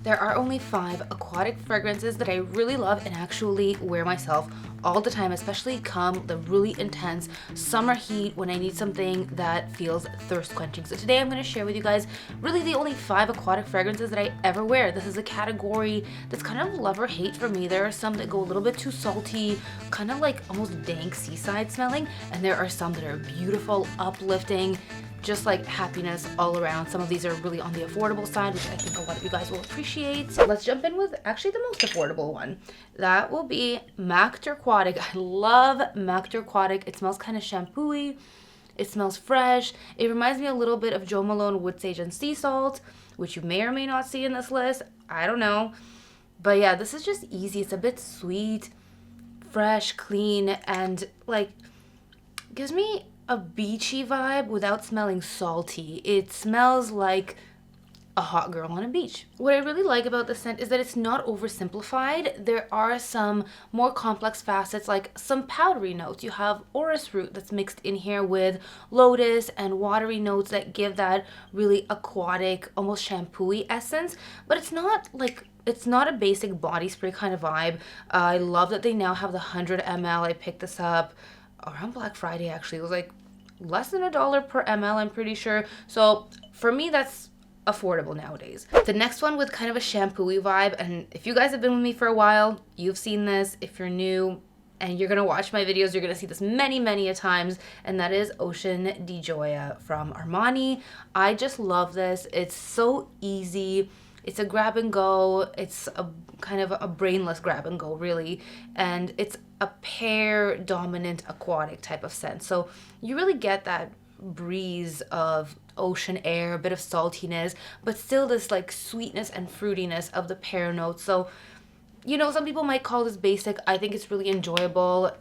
There are only 5 aquatic fragrances that I really love and actually wear myself all the time, especially come the really intense summer heat when I need something that feels thirst quenching. So today I'm going to share with you guys really the only 5 aquatic fragrances that I ever wear. This is a category that's kind of love or hate for me. There are some that go a little bit too salty, kind of like almost dank seaside smelling, and there are some that are beautiful, uplifting, just like happiness all around. Some of these are really on the affordable side, which I think a lot of you guys will appreciate. Let's jump in with actually the most affordable one. That will be Aquatic. I love Aquatic. It smells kind of shampoo-y. It smells fresh. It reminds me a little bit of Jo Malone Wood Sage and Sea Salt, which you may or may not see in this list. I don't know. But yeah, this is just easy. It's a bit sweet, fresh, clean, and like gives me a beachy vibe without smelling salty. It smells like a hot girl on a beach. What I really like about the scent is that it's not oversimplified. There are some more complex facets, like some powdery notes. You have orris root that's mixed in here with lotus and watery notes that give that really aquatic, almost shampoo-y essence. But it's not a basic body spray kind of vibe. I love that they now have the 100 ml. I picked this up around Black Friday, actually. It was like less than $1 per ml, I'm pretty sure. So for me, that's affordable nowadays. The next one with kind of a shampoo-y vibe, and if you guys have been with me for a while, you've seen this. If you're new and you're gonna watch my videos, you're gonna see this many a times, and that is Ocean di Gioia from Armani. I just love this. It's so easy. It's a grab and go. It's a kind of a brainless grab and go, really. And it's a pear dominant aquatic type of scent. So you really get that breeze of ocean air, a bit of saltiness, but still this like sweetness and fruitiness of the pear notes. So, you know, some people might call this basic. I think it's really enjoyable.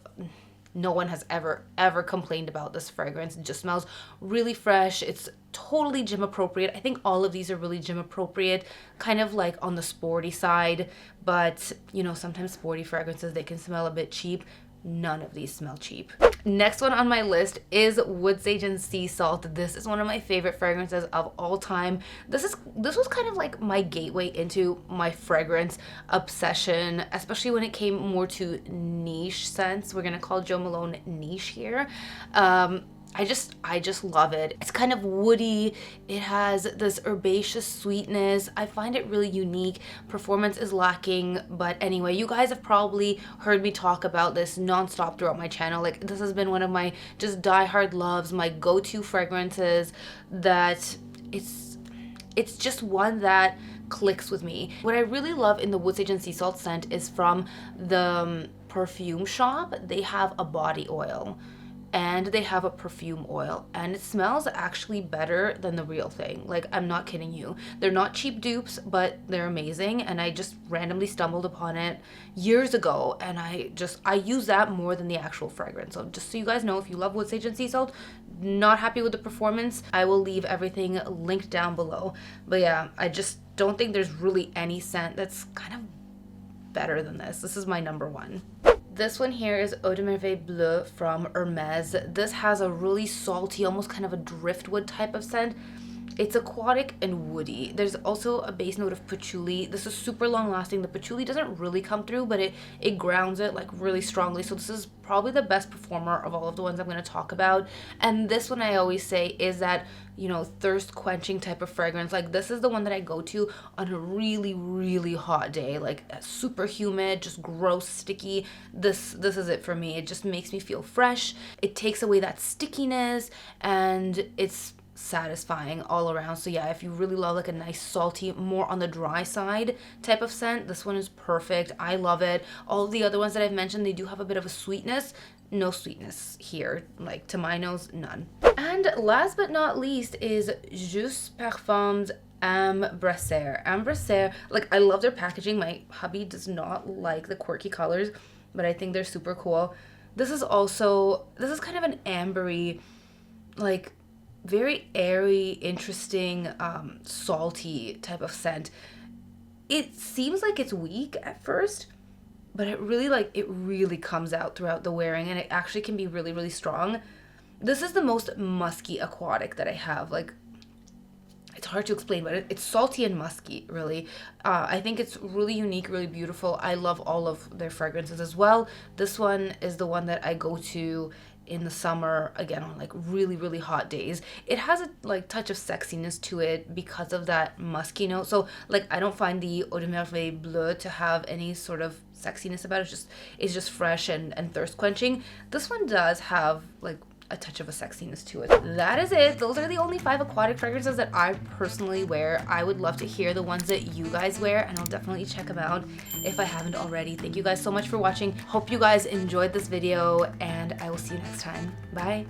No one has ever complained about this fragrance. It just smells really fresh. It's totally gym appropriate. I think all of these are really gym appropriate, kind of like on the sporty side, but you know, sometimes sporty fragrances, they can smell a bit cheap. None of these smell cheap. Next one on my list is Wood Sage and Sea Salt. This is one of my favorite fragrances of all time. This was kind of like my gateway into my fragrance obsession, especially when it came more to niche scents. We're gonna call Jo Malone niche here. I just love it. It's kind of woody. It has this herbaceous sweetness. I find it really unique. Performance is lacking, but anyway, you guys have probably heard me talk about this nonstop throughout my channel. Like, this has been one of my just diehard loves, my go-to fragrances, that it's just one that clicks with me. What I really love in the Wood Sage and Sea Salt scent is from the perfume shop. They have a body oil and they have a perfume oil, and it smells actually better than the real thing. Like, I'm not kidding you. They're not cheap dupes, but they're amazing, and I just randomly stumbled upon it years ago, and I use that more than the actual fragrance. So just so you guys know, if you love Wood Sage and Sea Salt, not happy with the performance, I will leave everything linked down below. But yeah, I just don't think there's really any scent that's kind of better than this. This is my number one. This one here is Eau de Merveille Bleu from Hermes. This has a really salty, almost kind of a driftwood type of scent. It's aquatic and woody. There's also a base note of patchouli. This is super long lasting. The patchouli doesn't really come through, but it grounds it like really strongly. So this is probably the best performer of all of the ones I'm going to talk about. And this one, I always say, is that, you know, thirst quenching type of fragrance. Like, this is the one that I go to on a really hot day, like super humid, just gross, sticky. This is it for me. It just makes me feel fresh. It takes away that stickiness, and it's satisfying all around. So yeah, if you really love like a nice salty, more on the dry side type of scent, this one is perfect. I love it. All of the other ones that I've mentioned, they do have a bit of a sweetness. No sweetness here, like to my nose, none. And last but not least is Jus Parfums Ambrasser. Like, I love their packaging. My hubby does not like the quirky colors, but I think they're super cool. This is kind of an ambery, like very airy, interesting, salty type of scent. It seems like it's weak at first, but it really comes out throughout the wearing, and it actually can be really strong. This is the most musky aquatic that I have. Like, it's hard to explain, but it's salty and musky, really. I think it's really unique, really beautiful. I love all of their fragrances as well. This one is the one that I go to in the summer, again, on like really, really hot days. It has a like touch of sexiness to it because of that musky note. So like I don't find the Eau de Merveille Bleu to have any sort of sexiness about it. It's just fresh and thirst quenching. This one does have like a touch of a sexiness to it. That is it. Those are the only 5 aquatic fragrances that I personally wear. I would love to hear the ones that you guys wear, and I'll definitely check them out if I haven't already. Thank you guys so much for watching. Hope you guys enjoyed this video, and I will see you next time. Bye.